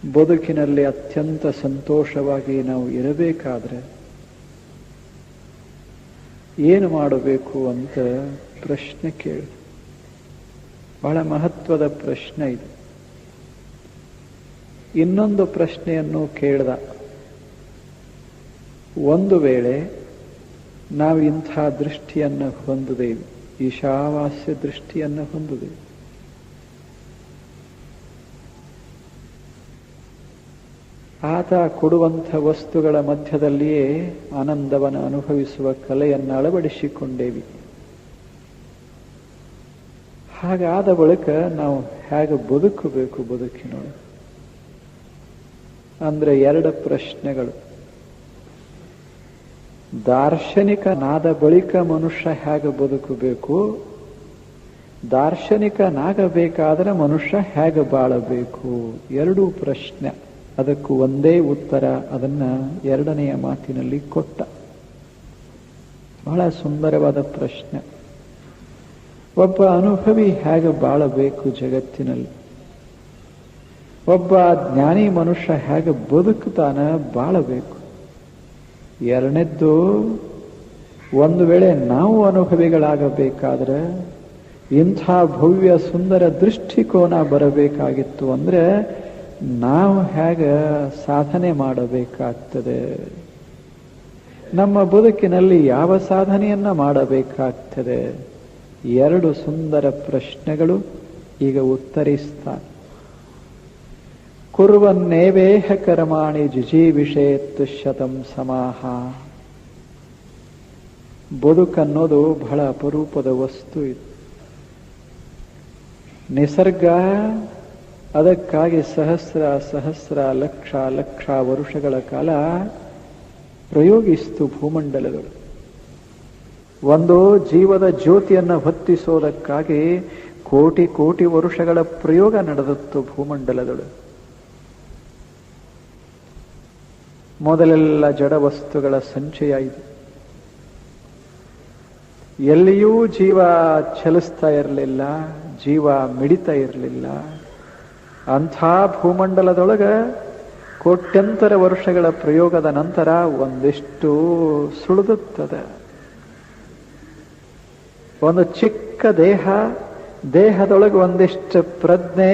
ಬದುಕಿನಲ್ಲಿ ಅತ್ಯಂತ ಸಂತೋಷವಾಗಿ ನಾವು ಇರಬೇಕಾದ್ರೆ ಏನು ಮಾಡಬೇಕು ಅಂತ ಪ್ರಶ್ನೆ ಕೇಳಿ. ಬಹಳ ಮಹತ್ವದ ಪ್ರಶ್ನೆ ಇದು. ಇನ್ನೊಂದು ಪ್ರಶ್ನೆಯನ್ನು ಕೇಳ್ದ, ಒಂದು ವೇಳೆ ನಾವು ಇಂಥ ದೃಷ್ಟಿಯನ್ನು ಹೊಂದಿದೇವೆ, ಈಶಾವಾಸ್ಯ ದೃಷ್ಟಿಯನ್ನು ಹೊಂದಿದೇವೆ, ಆತ ಕೊಡುವಂಥ ವಸ್ತುಗಳ ಮಧ್ಯದಲ್ಲಿಯೇ ಆನಂದವನ್ನು ಅನುಭವಿಸುವ ಕಲೆಯನ್ನು ಅಳವಡಿಸಿಕೊಂಡೇವಿ. ಹಾಗಾದ ಬಳಿಕ ನಾವು ಹೇಗೆ ಬದುಕಬೇಕು ಬದುಕಿನೊಳಗೆ ಅಂದ್ರೆ ಎರಡು ಪ್ರಶ್ನೆಗಳು. ದಾರ್ಶನಿಕನಾದ ಬಳಿಕ ಮನುಷ್ಯ ಹೇಗೆ ಬದುಕಬೇಕು, ದಾರ್ಶನಿಕನಾಗಬೇಕಾದ್ರೆ ಮನುಷ್ಯ ಹೇಗೆ ಬಾಳಬೇಕು, ಎರಡೂ ಪ್ರಶ್ನೆ. ಅದಕ್ಕೂ ಒಂದೇ ಉತ್ತರ. ಅದನ್ನ ಎರಡನೆಯ ಮಾತಿನಲ್ಲಿ ಕೊಟ್ಟ. ಬಹಳ ಸುಂದರವಾದ ಪ್ರಶ್ನೆ. ಒಬ್ಬ ಅನುಭವಿ ಹೇಗೆ ಬಾಳಬೇಕು ಜಗತ್ತಿನಲ್ಲಿ, ಒಬ್ಬ ಜ್ಞಾನಿ ಮನುಷ್ಯ ಹೇಗೆ ಬದುಕುತ್ತಾನ ಬಾಳಬೇಕು. ಎರಡನೇದ್ದು, ಒಂದು ವೇಳೆ ನಾವು ಅನುಭವಿಗಳಾಗಬೇಕಾದ್ರೆ ಇಂಥ ಭವ್ಯ ಸುಂದರ ದೃಷ್ಟಿಕೋನ ಬರಬೇಕಾಗಿತ್ತು ಅಂದ್ರೆ ನಾವು ಹೇಗೆ ಸಾಧನೆ ಮಾಡಬೇಕಾಗ್ತದೆ, ನಮ್ಮ ಬದುಕಿನಲ್ಲಿ ಯಾವ ಸಾಧನೆಯನ್ನ ಮಾಡಬೇಕಾಗ್ತದೆ. ಎರಡು ಸುಂದರ ಪ್ರಶ್ನೆಗಳು ಈಗ ಉತ್ತರಿಸ್ತಾನೆ. ಕುರ್ವನ್ನೇವೇಹ ಕರ್ಮಾಣಿ ಜಿಜೀವಿಷೇತ್ ಶತಂ ಸಮಾಹ. ಬದುಕನ್ನೋದು ಬಹಳ ಅಪರೂಪದ ವಸ್ತು ಇದು. ನಿಸರ್ಗ ಅದಕ್ಕಾಗಿ ಸಹಸ್ರ ಸಹಸ್ರ ಲಕ್ಷ ಲಕ್ಷ ವರುಷಗಳ ಕಾಲ ಪ್ರಯೋಗಿಸಿತು ಭೂಮಂಡಲಗಳು. ಒಂದು ಜೀವದ ಜ್ಯೋತಿಯನ್ನು ಹೊತ್ತಿಸೋದಕ್ಕಾಗಿ ಕೋಟಿ ಕೋಟಿ ವರುಷಗಳ ಪ್ರಯೋಗ ನಡೆದಿತ್ತು ಭೂಮಂಡಲದಳು. ಮೊದಲೆಲ್ಲ ಜಡ ವಸ್ತುಗಳ ಸಂಚಯ ಇದೆ. ಎಲ್ಲಿಯೂ ಜೀವ ಚಲಿಸ್ತಾ ಇರಲಿಲ್ಲ, ಜೀವ ಮಿಡಿತಾ ಇರಲಿಲ್ಲ. ಅಂಥ ಭೂಮಂಡಲದೊಳಗ ಕೋಟ್ಯಂತರ ವರ್ಷಗಳ ಪ್ರಯೋಗದ ನಂತರ ಒಂದಿಷ್ಟು ಸುಳಿದುತ್ತದೆ. ಒಂದು ಚಿಕ್ಕ ದೇಹ, ದೇಹದೊಳಗೆ ಒಂದಿಷ್ಟು ಪ್ರಜ್ಞೆ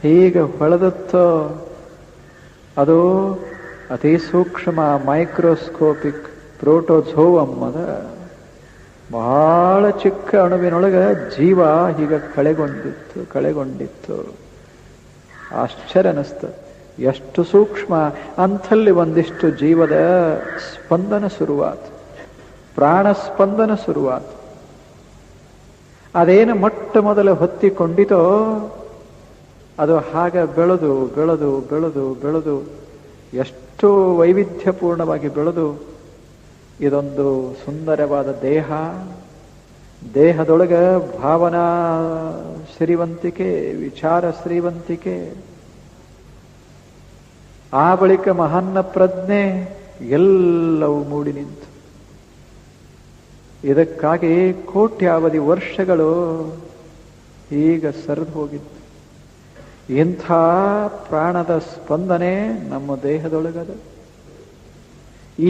ಹೀಗೆ ಹೊಳೆದುತ್ತೋ, ಅದು ಅತಿ ಸೂಕ್ಷ್ಮ ಮೈಕ್ರೋಸ್ಕೋಪಿಕ್ ಪ್ರೋಟೋಝೋವಮ್. ಅದ ಬಹಳ ಚಿಕ್ಕ ಅಣುವಿನೊಳಗೆ ಜೀವ ಹೀಗ ಕಳೆಗೊಂಡಿತ್ತು. ಆಶ್ಚರ್ಯ ಅನಿಸ್ತು, ಎಷ್ಟು ಸೂಕ್ಷ್ಮ. ಅಂಥಲ್ಲಿ ಒಂದಿಷ್ಟು ಜೀವದ ಸ್ಪಂದನ ಶುರುವಾತು, ಪ್ರಾಣ ಸ್ಪಂದನ ಶುರುವಾತು. ಅದೇನು ಮೊಟ್ಟ ಮೊದಲು ಹೊತ್ತಿಕೊಂಡಿತೋ ಅದು ಹಾಗೆ ಬೆಳೆದು ಬೆಳೆದು ಬೆಳೆದು ಬೆಳೆದು ಎಷ್ಟು ವೈವಿಧ್ಯಪೂರ್ಣವಾಗಿ ಬೆಳೆದು ಇದೊಂದು ಸುಂದರವಾದ ದೇಹ. ದೇಹದೊಳಗೆ ಭಾವನಾ ಶ್ರೀವಂತಿಕೆ, ವಿಚಾರ ಶ್ರೀವಂತಿಕೆ, ಆ ಬಳಿಕ ಮಹಾನ್ನ ಪ್ರಜ್ಞೆ ಎಲ್ಲವೂ ಮೂಡಿ ನಿಂತು. ಇದಕ್ಕಾಗಿ ಕೋಟ್ಯಾವಧಿ ವರ್ಷಗಳು ಈಗ ಸರಿದು ಹೋಗಿತ್ತು. ಇಂಥ ಪ್ರಾಣದ ಸ್ಪಂದನೆ ನಮ್ಮ ದೇಹದೊಳಗದ.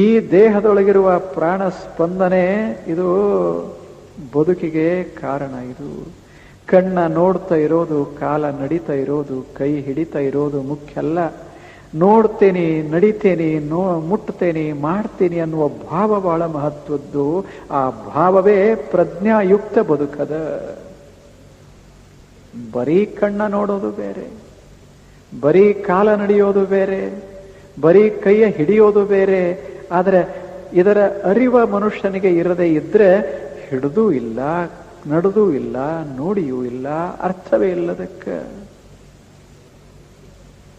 ಈ ದೇಹದೊಳಗಿರುವ ಪ್ರಾಣ ಸ್ಪಂದನೆ ಇದು ಬದುಕಿಗೆ ಕಾರಣ. ಇದು ಕಣ್ಣ ನೋಡ್ತಾ ಇರೋದು, ಕಾಲ ನಡೀತಾ ಇರೋದು, ಕೈ ಹಿಡಿತಾ ಇರೋದು ಮುಖ್ಯ ಅಲ್ಲ. ನೋಡ್ತೇನೆ, ನಡಿತೇನೆ, ಮುಟ್ತೇನೆ, ಮಾಡ್ತೇನೆ ಅನ್ನುವ ಭಾವ ಬಹಳ ಮಹತ್ವದ್ದು. ಆ ಭಾವವೇ ಪ್ರಜ್ಞಾಯುಕ್ತ ಬದುಕದ. ಬರೀ ಕಣ್ಣ ನೋಡೋದು ಬೇರೆ, ಬರೀ ಕಾಲ ನಡೆಯೋದು ಬೇರೆ, ಬರೀ ಕೈಯ ಹಿಡಿಯೋದು ಬೇರೆ. ಆದರೆ ಇದರ ಅರಿವ ಮನುಷ್ಯನಿಗೆ ಇರದೇ ಇದ್ರೆ ಹಿಡಿದೂ ಇಲ್ಲ, ನಡೆದೂ ಇಲ್ಲ, ನೋಡಿಯೂ ಇಲ್ಲ, ಅರ್ಥವೇ ಇಲ್ಲದಕ್ಕೆ.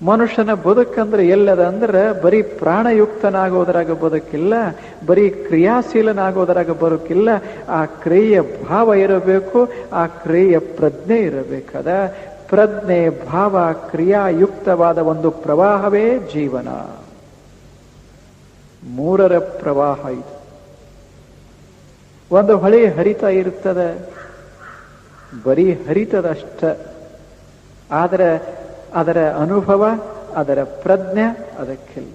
ಮನುಷ್ಯನ ಬದುಕಂದ್ರೆ ಎಲ್ಲದ ಅಂದ್ರೆ ಬರೀ ಪ್ರಾಣಯುಕ್ತನಾಗೋದ್ರಾಗ ಬದುಕಿಲ್ಲ, ಬರೀ ಕ್ರಿಯಾಶೀಲನಾಗೋದ್ರಾಗ ಬದುಕಿಲ್ಲ. ಆ ಕ್ರಿಯೆಯ ಭಾವ ಇರಬೇಕು, ಆ ಕ್ರಿಯೆಯ ಪ್ರಜ್ಞೆ ಇರಬೇಕದ. ಪ್ರಜ್ಞೆ, ಭಾವ, ಕ್ರಿಯಾಯುಕ್ತವಾದ ಒಂದು ಪ್ರವಾಹವೇ ಜೀವನ. ಮೂರರ ಪ್ರವಾಹ ಇದು. ಒಂದು ಹೊಳೆ ಹರಿತಾ ಇರ್ತದೆ, ಬರೀ ಹರಿತದಷ್ಟ. ಆದರೆ ಅದರ ಅನುಭವ, ಅದರ ಪ್ರಜ್ಞೆ ಅದಕ್ಕಿಲ್ಲ.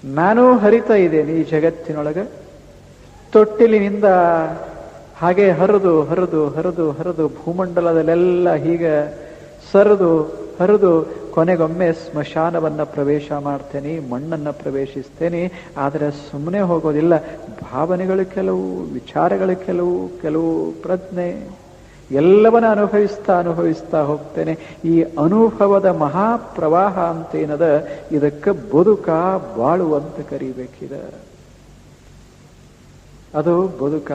ನಾನೂ ಹರಿತಾ ಇದ್ದೇನೆ ಈ ಜಗತ್ತಿನೊಳಗೆ. ತೊಟ್ಟಿಲಿನಿಂದ ಹಾಗೆ ಹರಿದು ಹರಿದು ಹರಿದು ಹರಿದು ಭೂಮಂಡಲದಲ್ಲೆಲ್ಲ ಹೀಗೆ ಹರಿದು ಕೊನೆಗೊಮ್ಮೆ ಸ್ಮಶಾನವನ್ನ ಪ್ರವೇಶ ಮಾಡ್ತೇನೆ, ಮಣ್ಣನ್ನ ಪ್ರವೇಶಿಸ್ತೇನೆ. ಆದರೆ ಸುಮ್ಮನೆ ಹೋಗೋದಿಲ್ಲ. ಭಾವನೆಗಳು ಕೆಲವು, ವಿಚಾರಗಳು ಕೆಲವು ಪ್ರಜ್ಞೆ ಎಲ್ಲವನ್ನ ಅನುಭವಿಸ್ತಾ ಹೋಗ್ತೇನೆ. ಈ ಅನುಭವದ ಮಹಾಪ್ರವಾಹ ಅಂತೇನದ ಇದಕ್ಕೆ ಬದುಕ ಬಾಳುವಂತ ಕರಿಬೇಕಿದೆ. ಅದು ಬದುಕ,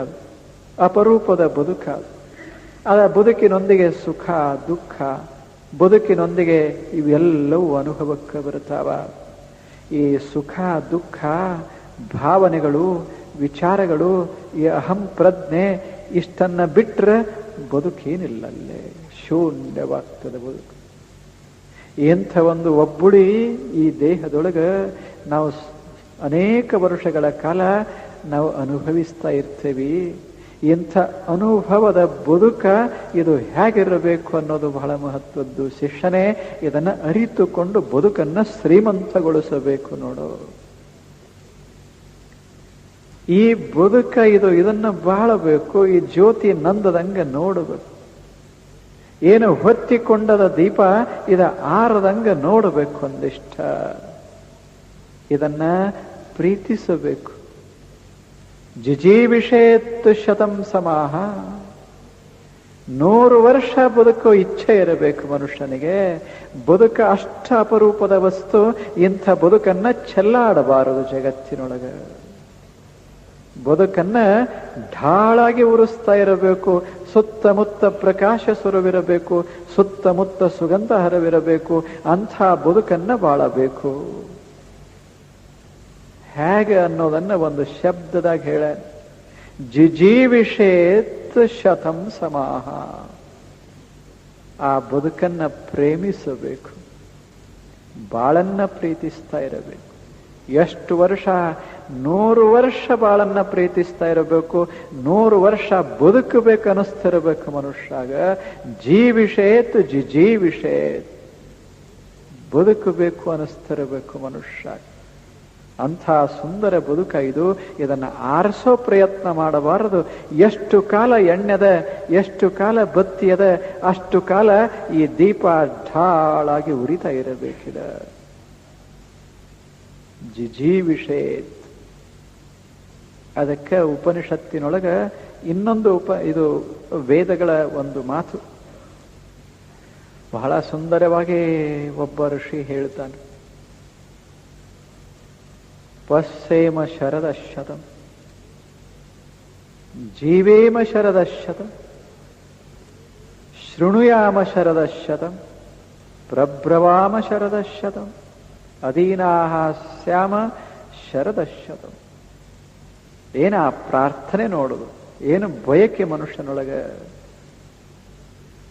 ಅಪರೂಪದ ಬದುಕ. ಅದ ಬದುಕಿನೊಂದಿಗೆ ಸುಖ ದುಃಖ, ಬದುಕಿನೊಂದಿಗೆ ಇವೆಲ್ಲವೂ ಅನುಭವಕ್ಕೆ ಬರ್ತಾವ. ಈ ಸುಖ ದುಃಖ ಭಾವನೆಗಳು ವಿಚಾರಗಳು ಈ ಅಹಂ ಪ್ರಜ್ಞೆ ಇಷ್ಟನ್ನ ಬಿಟ್ರೆ ಬದುಕೇನಿಲ್ಲ, ಅಲ್ಲೇ ಶೂನ್ಯವಾಗ್ತದೆ ಬದುಕು. ಎಂಥ ಒಂದು ಒಬ್ಬುಳಿ ಈ ದೇಹದೊಳಗೆ ನಾವು ಅನೇಕ ವರ್ಷಗಳ ಕಾಲ ನಾವು ಅನುಭವಿಸ್ತಾ ಇರ್ತೇವಿ. ಇಂಥ ಅನುಭವದ ಬದುಕ ಇದು ಹೇಗಿರಬೇಕು ಅನ್ನೋದು ಬಹಳ ಮಹತ್ವದ್ದು. ಶಿಷ್ಯನೇ ಇದನ್ನ ಅರಿತುಕೊಂಡು ಬದುಕನ್ನ ಶ್ರೀಮಂತಗೊಳಿಸಬೇಕು. ನೋಡು, ಈ ಬದುಕ ಇದನ್ನ ಬಾಳಬೇಕು. ಈ ಜ್ಯೋತಿ ನಂದದಂಗ ನೋಡಬೇಕು. ಏನು ಹೊತ್ತಿಕೊಂಡದ ದೀಪ ಇದ ಆರದಂಗ ನೋಡಬೇಕು. ಒಂದಿಷ್ಟ ಇದನ್ನ ಪ್ರೀತಿಸಬೇಕು. ಜಿಜೀವಿಷೇತ್ ಶತಂ ಸಮಾಹ. 100 ವರ್ಷ ಬದುಕೋ ಇಚ್ಛೆ ಇರಬೇಕು ಮನುಷ್ಯನಿಗೆ. ಬದುಕ ಅಷ್ಟ ಅಪರೂಪದ ವಸ್ತು. ಇಂಥ ಬದುಕನ್ನ ಚೆಲ್ಲಾಡಬಾರದು ಜಗತ್ತಿನೊಳಗ. ಬದುಕನ್ನ ಢಾಳಾಗಿ ಉರಿಸ್ತಾ ಇರಬೇಕು. ಸುತ್ತಮುತ್ತ ಪ್ರಕಾಶ ಸುರವಿರಬೇಕು, ಸುತ್ತಮುತ್ತ ಸುಗಂಧ ಹರವಿರಬೇಕು. ಅಂಥ ಬದುಕನ್ನ ಬಾಳಬೇಕು. ಹೇಗೆ ಅನ್ನೋದನ್ನ ಒಂದು ಶಬ್ದದಾಗ ಹೇಳ, ಜಿಜೀವಿಷೇತ್ ಶತಂ ಸಮಾಹ. ಆ ಬದುಕನ್ನ ಪ್ರೇಮಿಸಬೇಕು, ಬಾಳನ್ನ ಪ್ರೀತಿಸ್ತಾ ಇರಬೇಕು. ಎಷ್ಟು ವರ್ಷ? 100 ವರ್ಷ ಬಾಳನ್ನ ಪ್ರೀತಿಸ್ತಾ ಇರಬೇಕು. 100 ವರ್ಷ ಬದುಕಬೇಕು ಅನಿಸ್ತಿರಬೇಕು ಮನುಷ್ಯಾಗ. ಜೀವಿಷೇತ್ ಜಿಜೀವಿಷೇತ್, ಬದುಕಬೇಕು ಅನಿಸ್ತಿರಬೇಕು ಮನುಷ್ಯಾಗ. ಅಂಥ ಸುಂದರ ಬದುಕ ಇದು. ಇದನ್ನ ಆರಿಸೋ ಪ್ರಯತ್ನ ಮಾಡಬಾರದು. ಎಷ್ಟು ಕಾಲ ಎಣ್ಣೆದ, ಎಷ್ಟು ಕಾಲ ಬತ್ತಿಯದ, ಅಷ್ಟು ಕಾಲ ಈ ದೀಪ ಢಾಳಾಗಿ ಉರಿತಾ ಇರಬೇಕಿದೆ. ಜಿಜೀವಿಷೇತ್. ಅದಕ್ಕೆ ಉಪನಿಷತ್ತಿನೊಳಗ ಇನ್ನೊಂದು ಇದು ವೇದಗಳ ಒಂದು ಮಾತು ಬಹಳ ಸುಂದರವಾಗಿ ಒಬ್ಬ ಋಷಿ ಹೇಳ್ತಾನೆ. ಪಶ್ಯೇಮ ಶರದ ಶತಂ, ಜೀವೇಮ ಶರದ ಶತಂ, ಶೃಣುಯಾಮ ಶರದ ಶತಂ, ಪ್ರಬ್ರವಾಮ ಶರದ ಶತಂ, ಅಧೀನಾಹ ಸ್ಯಾಮ ಶರದ ಶತಂ. ಏನ ಪ್ರಾರ್ಥನೆ ನೋಡುದು, ಏನು ಬಯಕೆ ಮನುಷ್ಯನೊಳಗೆ.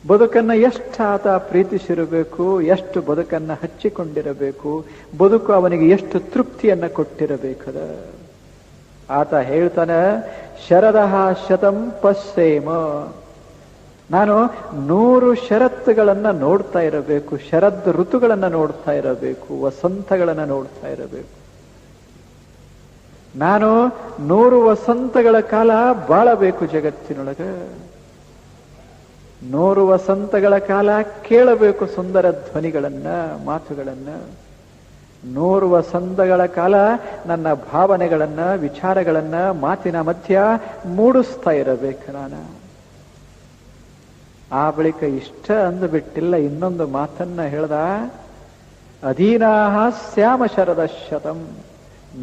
ಬದುಕನ್ನ ಎಷ್ಟು ಆತ ಪ್ರೀತಿಸಿರಬೇಕು, ಎಷ್ಟು ಬದುಕನ್ನ ಹಚ್ಚಿಕೊಂಡಿರಬೇಕು, ಬದುಕು ಅವನಿಗೆ ಎಷ್ಟು ತೃಪ್ತಿಯನ್ನ ಕೊಟ್ಟಿರಬೇಕದ. ಆತ ಹೇಳ್ತಾನೆ, ಶರದಃ ಶತಂ ಪಶ್ಯೇಮ. ನಾನು 100 ಷರತ್ತುಗಳನ್ನ ನೋಡ್ತಾ ಇರಬೇಕು, ಶರದ್ ಋತುಗಳನ್ನ ನೋಡ್ತಾ ಇರಬೇಕು, ವಸಂತಗಳನ್ನ ನೋಡ್ತಾ ಇರಬೇಕು. ನಾನು 100 ವಸಂತಗಳ ಕಾಲ ಬಾಳಬೇಕು ಜಗತ್ತಿನೊಳಗೆ. 100 ವಸಂತಗಳ ಕಾಲ ಕೇಳಬೇಕು ಸುಂದರ ಧ್ವನಿಗಳನ್ನ, ಮಾತುಗಳನ್ನ. 100 ವಸಂತಗಳ ಕಾಲ ನನ್ನ ಭಾವನೆಗಳನ್ನ, ವಿಚಾರಗಳನ್ನ ಮಾತಿನ ಮಧ್ಯ ಮೂಡಿಸ್ತಾ ಇರಬೇಕು ನಾನು. ಆ ಬಳಿಕ ಇಷ್ಟ ಅಂದುಬಿಟ್ಟಿಲ್ಲ, ಇನ್ನೊಂದು ಮಾತನ್ನ ಹೇಳ್ದ, ಅಧೀನಾಹ ಸ್ಯಾಮ ಶರದ ಶತಂ.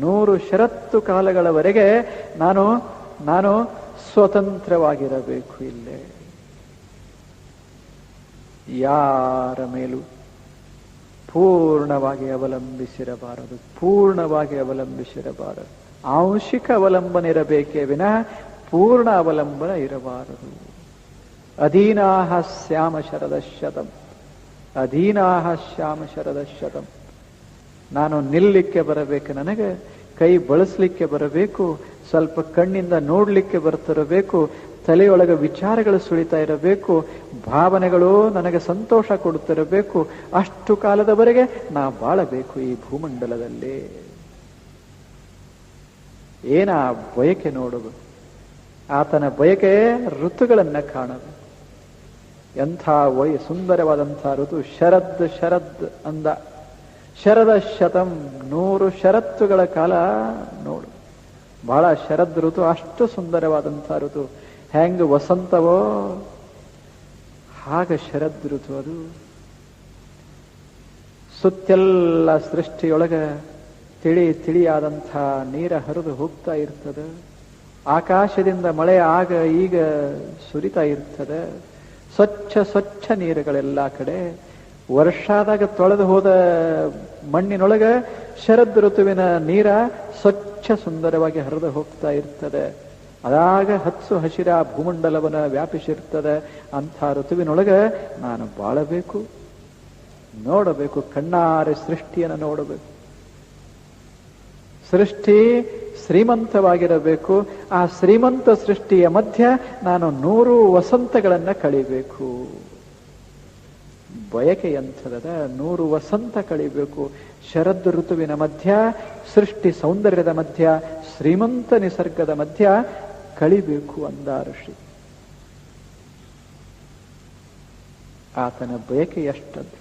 100 ಷರತ್ತು ಕಾಲಗಳವರೆಗೆ ನಾನು ಸ್ವತಂತ್ರವಾಗಿರಬೇಕು. ಇಲ್ಲೇ ಯಾರ ಮೇಲೂ ಪೂರ್ಣವಾಗಿ ಅವಲಂಬಿಸಿರಬಾರದು, ಪೂರ್ಣವಾಗಿ ಅವಲಂಬಿಸಿರಬಾರದು. ಆಂಶಿಕ ಅವಲಂಬನೆ ಇರಬೇಕೇ ವಿನಃ ಪೂರ್ಣ ಅವಲಂಬನ ಇರಬಾರದು. ಅಧೀನಾಹ ಸ್ಯಾಮ ಶರದ ಶತಂ, ಅಧೀನಾಹ ಶ್ಯಾಮ ಶರದ ಶತಂ. ನಾನು ನಿಲ್ಲಲಿಕ್ಕೆ ಬರಬೇಕು, ನನಗೆ ಕೈ ಬಳಸಲಿಕ್ಕೆ ಬರಬೇಕು, ಸ್ವಲ್ಪ ಕಣ್ಣಿಂದ ನೋಡ್ಲಿಕ್ಕೆ ಬರ್ತಿರಬೇಕು, ತಲೆಯೊಳಗೆ ವಿಚಾರಗಳು ಸುಳಿತಾ ಇರಬೇಕು, ಭಾವನೆಗಳು ನನಗೆ ಸಂತೋಷ ಕೊಡುತ್ತಿರಬೇಕು. ಅಷ್ಟು ಕಾಲದವರೆಗೆ ನಾ ಬಾಳಬೇಕು ಈ ಭೂಮಂಡಲದಲ್ಲಿ. ಏನ ಬಯಕೆ ನೋಡುವುದು, ಆತನ ಬಯಕೆ ಋತುಗಳನ್ನ ಕಾಣಬೇಕು. ಎಂಥ ಸುಂದರವಾದಂಥ ಋತು ಶರದ್. ಶರದ್ ಅಂದ ಶರದ ಶತಂ, 100 ಷರತ್ತುಗಳ ಕಾಲ ನೋಡು. ಬಹಳ ಶರದ್ ಋತು, ಅಷ್ಟು ಸುಂದರವಾದಂಥ ಋತು. ಹೆಂಗ ವಸಂತವೋ ಹಾಗ ಶರದ್ ಋತು ಅದು. ಸುತ್ತೆಲ್ಲ ಸೃಷ್ಟಿಯೊಳಗ ತಿಳಿಯಾದಂಥ ನೀರ ಹರಿದು ಹೋಗ್ತಾ ಇರ್ತದೆ. ಆಕಾಶದಿಂದ ಮಳೆ ಆಗ ಈಗ ಸುರಿತಾ ಇರ್ತದೆ. ಸ್ವಚ್ಛ ನೀರುಗಳೆಲ್ಲ ಕಡೆ. ವರ್ಷಾದಾಗ ತೊಳೆದು ಹೋದ ಮಣ್ಣಿನೊಳಗ ಶರದ್ ಋತುವಿನ ನೀರ ಸ್ವಚ್ಛ ಸುಂದರವಾಗಿ ಹರಿದು ಹೋಗ್ತಾ ಇರ್ತದೆ. ಅದಾಗ ಹಸಿರ ಭೂಮಂಡಲವನ್ನ ವ್ಯಾಪಿಸಿರ್ತದೆ. ಅಂಥ ಋತುವಿನೊಳಗ ನಾನು ಬಾಳಬೇಕು, ನೋಡಬೇಕು, ಕಣ್ಣಾರೆ ಸೃಷ್ಟಿಯನ್ನು ನೋಡಬೇಕು. ಸೃಷ್ಟಿ ಶ್ರೀಮಂತವಾಗಿರಬೇಕು. ಆ ಶ್ರೀಮಂತ ಸೃಷ್ಟಿಯ ಮಧ್ಯ ನಾನು 100 ವಸಂತಗಳನ್ನ ಕಳಿಬೇಕು. ಬಯಕೆ ಎಂಥದ, 100 ವಸಂತ ಕಳಿಬೇಕು. ಶರದ್ ಋತುವಿನ ಮಧ್ಯ, ಸೃಷ್ಟಿ ಸೌಂದರ್ಯದ ಮಧ್ಯ, ಶ್ರೀಮಂತ ನಿಸರ್ಗದ ಮಧ್ಯ ಕಳಿಬೇಕು ಅಂದ ಋಷಿ. ಆತನ ಬಯಕೆ ಎಷ್ಟದ್ದು,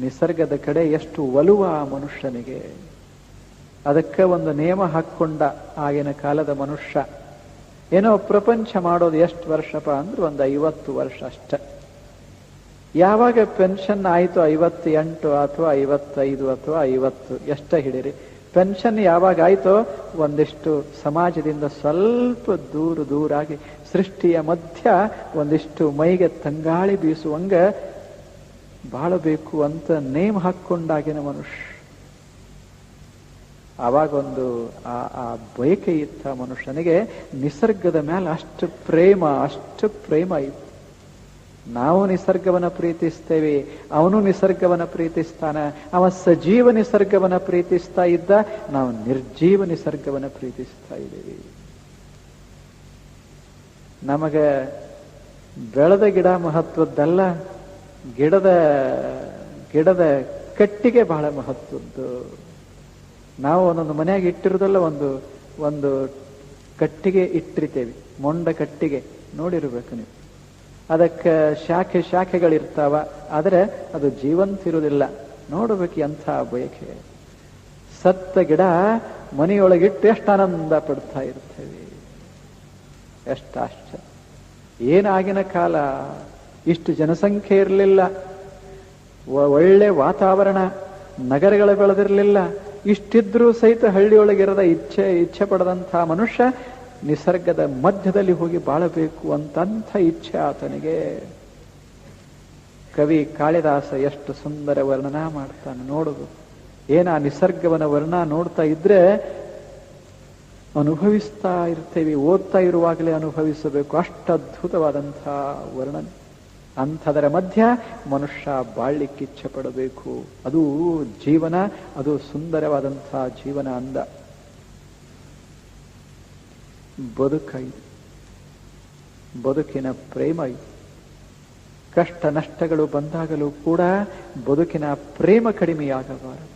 ನಿಸರ್ಗದ ಕಡೆ ಎಷ್ಟು ಒಲುವ ಆ ಮನುಷ್ಯನಿಗೆ. ಅದಕ್ಕೆ ಒಂದು ನಿಯಮ ಹಾಕ್ಕೊಂಡ ಆಗಿನ ಕಾಲದ ಮನುಷ್ಯ. ಏನೋ ಪ್ರಪಂಚ ಮಾಡೋದು ಎಷ್ಟು ವರ್ಷಪ್ಪ ಅಂದ್ರೆ ಒಂದು 50 ವರ್ಷ ಅಷ್ಟೆ. ಯಾವಾಗ ಪೆನ್ಷನ್ ಆಯಿತು 58 ಅಥವಾ 55 ಅಥವಾ 50 ಎಷ್ಟ ಹಿಡೀರಿ, ಪೆನ್ಷನ್ ಯಾವಾಗ ಆಯ್ತೋ ಒಂದಿಷ್ಟು ಸಮಾಜದಿಂದ ಸ್ವಲ್ಪ ದೂರಾಗಿ ಸೃಷ್ಟಿಯ ಮಧ್ಯ ಒಂದಿಷ್ಟು ಮೈಗೆ ತಂಗಾಳಿ ಬೀಸುವಂಗ ಬಾಳಬೇಕು ಅಂತ ನೇಮ್ ಹಾಕೊಂಡಾಗಿನ ಮನುಷ್ಯ. ಆವಾಗೊಂದು ಆ ಬಯಕೆ ಇತ್ತ ಮನುಷ್ಯನಿಗೆ. ನಿಸರ್ಗದ ಮೇಲೆ ಅಷ್ಟು ಪ್ರೇಮ ಇತ್ತು. ನಾವು ನಿಸರ್ಗವನ್ನ ಪ್ರೀತಿಸ್ತೇವೆ, ಅವನು ನಿಸರ್ಗವನ್ನ ಪ್ರೀತಿಸ್ತಾನ. ಅವ ಸಜೀವ ನಿಸರ್ಗವನ್ನ ಪ್ರೀತಿಸ್ತಾ ಇದ್ದ, ನಾವು ನಿರ್ಜೀವ ನಿಸರ್ಗವನ್ನ ಪ್ರೀತಿಸ್ತಾ ಇದ್ದೀವಿ. ನಮಗ ಬೆಳೆದ ಗಿಡ ಮಹತ್ವದ್ದಲ್ಲ, ಗಿಡದ ಕಟ್ಟಿಗೆ ಬಹಳ ಮಹತ್ವದ್ದು. ನಾವು ಒಂದೊಂದು ಮನೆಯಾಗ ಇಟ್ಟಿರೋದಲ್ಲ, ಒಂದು ಕಟ್ಟಿಗೆ ಇಟ್ಟಿರ್ತೇವೆ, ಮೊಂಡ ಕಟ್ಟಿಗೆ ನೋಡಿರ್ಬೇಕು ನೀವು. ಅದಕ್ಕೆ ಶಾಖೆಗಳಿರ್ತಾವ, ಆದರೆ ಅದು ಜೀವಂತಿರುವುದಿಲ್ಲ. ನೋಡಬೇಕು ಎಂಥ ಬಯಕೆ. ಸತ್ತ ಗಿಡ ಮನೆಯೊಳಗಿಟ್ಟು ಎಷ್ಟು ಆನಂದ ಪಡ್ತಾ ಇರ್ತೇವೆ. ಎಷ್ಟು ಆಶ್ಚರ್ಯ. ಏನಾಗಿನ ಕಾಲ, ಇಷ್ಟು ಜನಸಂಖ್ಯೆ ಇರಲಿಲ್ಲ, ಒಳ್ಳೆ ವಾತಾವರಣ, ನಗರಗಳು ಬೆಳೆದಿರಲಿಲ್ಲ. ಇಷ್ಟಿದ್ರೂ ಸಹಿತ ಹಳ್ಳಿಯೊಳಗಿರದ ಇಚ್ಛೆ ಪಡೆದಂಥ ಮನುಷ್ಯ ನಿಸರ್ಗದ ಮಧ್ಯದಲ್ಲಿ ಹೋಗಿ ಬಾಳಬೇಕು ಅಂತಂಥ ಇಚ್ಛೆ ಆತನಿಗೆ. ಕವಿ ಕಾಳಿದಾಸ ಎಷ್ಟು ಸುಂದರ ವರ್ಣನ ಮಾಡ್ತಾನೆ ನೋಡುದು. ಏನ ನಿಸರ್ಗವನ ವರ್ಣ ನೋಡ್ತಾ ಇದ್ರೆ ಅನುಭವಿಸ್ತಾ ಇರ್ತೇವೆ, ಓದ್ತಾ ಇರುವಾಗಲೇ ಅನುಭವಿಸಬೇಕು. ಅಷ್ಟು ಅದ್ಭುತವಾದಂಥ ವರ್ಣನೆ. ಅಂಥದರ ಮಧ್ಯ ಮನುಷ್ಯ ಬಾಳ್ಲಿಕ್ಕೆ ಇಚ್ಛೆ ಪಡಬೇಕು. ಅದು ಜೀವನ, ಅದು ಸುಂದರವಾದಂಥ ಜೀವನ ಅಂದ. ಬದುಕೈದು, ಬದುಕಿನ ಪ್ರೇಮ ಇದು. ಕಷ್ಟ ನಷ್ಟಗಳು ಬಂದಾಗಲೂ ಕೂಡ ಬದುಕಿನ ಪ್ರೇಮ ಕಡಿಮೆಯಾಗಬಾರದು.